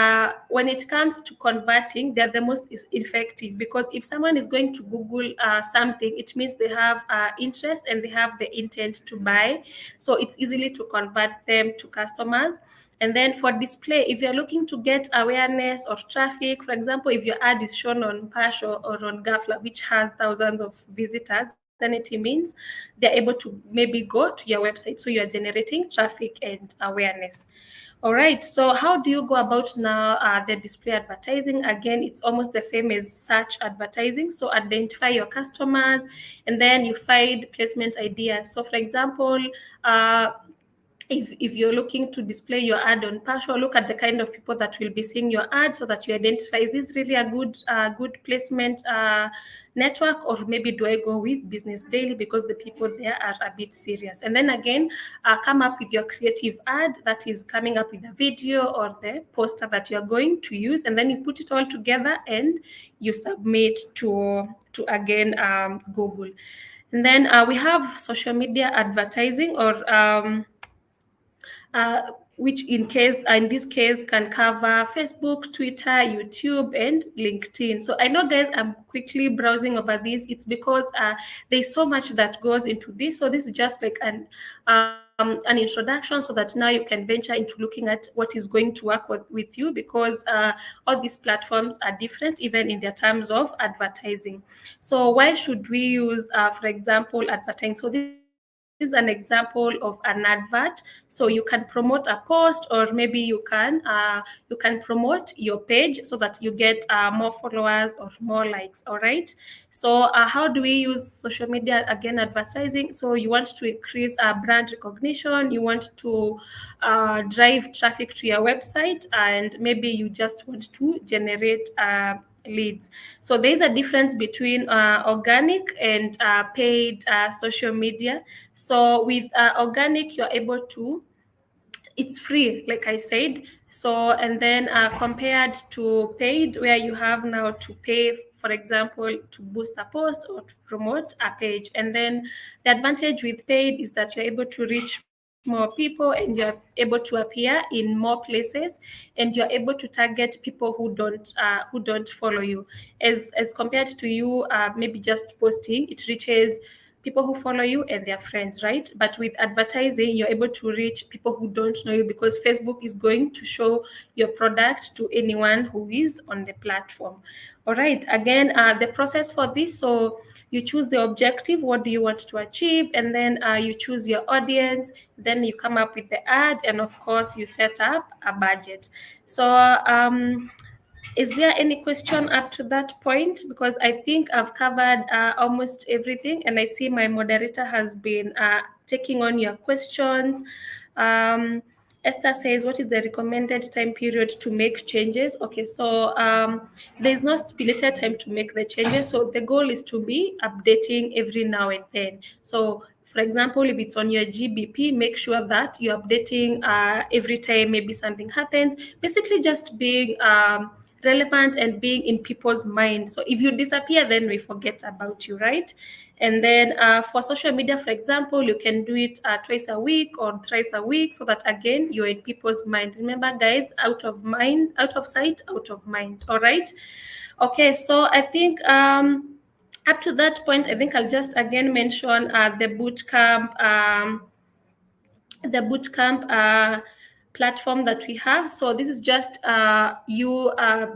when it comes to converting, they're the most effective, because if someone is going to Google something, it means they have interest and they have the intent to buy. So it's easily to convert them to customers. And then for display, if you're looking to get awareness or traffic, for example, if your ad is shown on Pash or on Gafla, which has thousands of visitors, then it means they're able to maybe go to your website. So you're generating traffic and awareness. All right. So how do you go about now the display advertising? Again, it's almost the same as search advertising. So identify your customers, and then you find placement ideas. So for example, if you're looking to display your ad on Partial, look at the kind of people that will be seeing your ad, so that you identify, is this really a good placement network, or maybe do I go with Business Daily because the people there are a bit serious? And then again, come up with your creative ad, that is coming up with a video or the poster that you're going to use, and then you put it all together and you submit to again Google. And then we have social media advertising, or which in this case can cover Facebook, Twitter, YouTube, and LinkedIn. So I know, guys, I'm quickly browsing over this. It's because there's so much that goes into this. So this is just like an introduction, so that now you can venture into looking at what is going to work with you, because all these platforms are different, even in their terms of advertising. So why should we use, for example, advertising? So this is an example of an advert. So you can promote a post, or maybe you can promote your page so that you get more followers or more likes. All right. So how do we use social media again advertising? So you want to increase brand recognition, you want to drive traffic to your website, and maybe you just want to generate leads. So there's a difference between organic and paid social media. So with organic, you're able to, it's free, like I said. So, and then compared to paid, where you have now to pay, for example, to boost a post or to promote a page. And then the advantage with paid is that you're able to reach more more people, and you're able to appear in more places, and you're able to target people who don't follow you, as compared to you maybe just posting. It reaches people who follow you and their friends, right? But with advertising, you're able to reach people who don't know you, because Facebook is going to show your product to anyone who is on the platform. All right, again, the process for this: so you choose the objective, what do you want to achieve, and then you choose your audience, then you come up with the ad, and of course you set up a budget. So is there any question up to that point? Because I think I've covered almost everything, and I see my moderator has been taking on your questions. Um, Esther says, what is the recommended time period to make changes? Okay, so there's no stipulated time to make the changes. So the goal is to be updating every now and then. So for example, if it's on your GBP, make sure that you're updating every time maybe something happens. Basically, just being relevant and being in people's minds. So if you disappear, then we forget about you, right? And then for social media, for example, you can do it twice a week or thrice a week, so that again you're in people's mind. Remember, guys, out of mind, out of sight, out of mind. All right. Okay. So I think up to that point, I think I'll just again mention the boot camp. The bootcamp platform that we have. So this is just you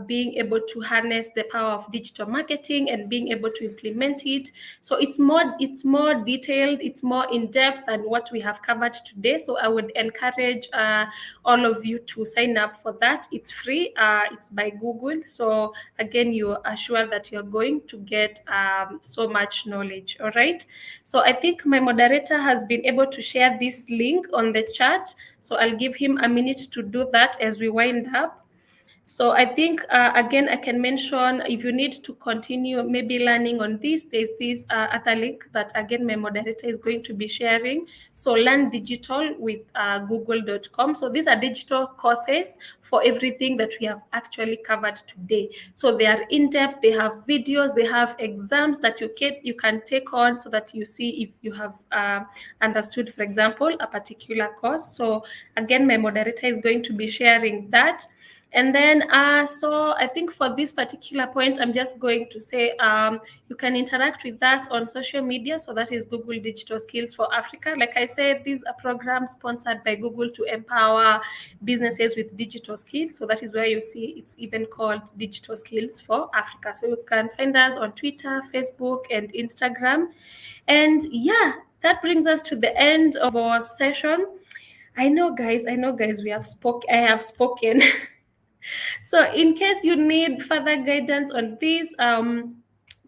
being able to harness the power of digital marketing and being able to implement it. So it's more detailed, it's more in depth than what we have covered today. So I would encourage all of you to sign up for that. It's free. It's by Google. So again, you are sure that you're going to get so much knowledge. All right. So I think my moderator has been able to share this link on the chat. So I'll give him a minute to do that as we wind up. So I think again I can mention, if you need to continue maybe learning on this, there's this other link that again my moderator is going to be sharing. So learn digital with google.com. So these are digital courses for everything that we have actually covered today. So they are in depth, they have videos, they have exams that you can take on, so that you see if you have understood, for example, a particular course. So again, my moderator is going to be sharing that. And then, so I think for this particular point, I'm just going to say you can interact with us on social media. So that is Google Digital Skills for Africa. Like I said, these are programs sponsored by Google to empower businesses with digital skills. So that is where you see it's even called Digital Skills for Africa. So you can find us on Twitter, Facebook, and Instagram. And yeah, that brings us to the end of our session. I know, guys, we have I have spoken. So in case you need further guidance on this,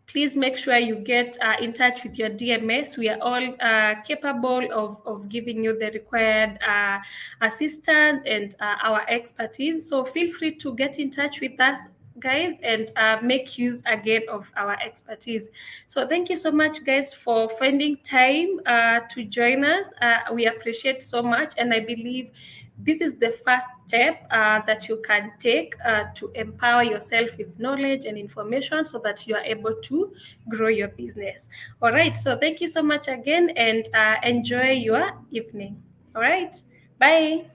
please make sure you get in touch with your DMS. We are all capable of giving you the required assistance and our expertise. So feel free to get in touch with us, guys, and make use again of our expertise. So thank you so much, guys, for finding time to join us. We appreciate so much, and I believe this is the first step that you can take to empower yourself with knowledge and information, so that you are able to grow your business. All right. So thank you so much again, and enjoy your evening. All right. Bye.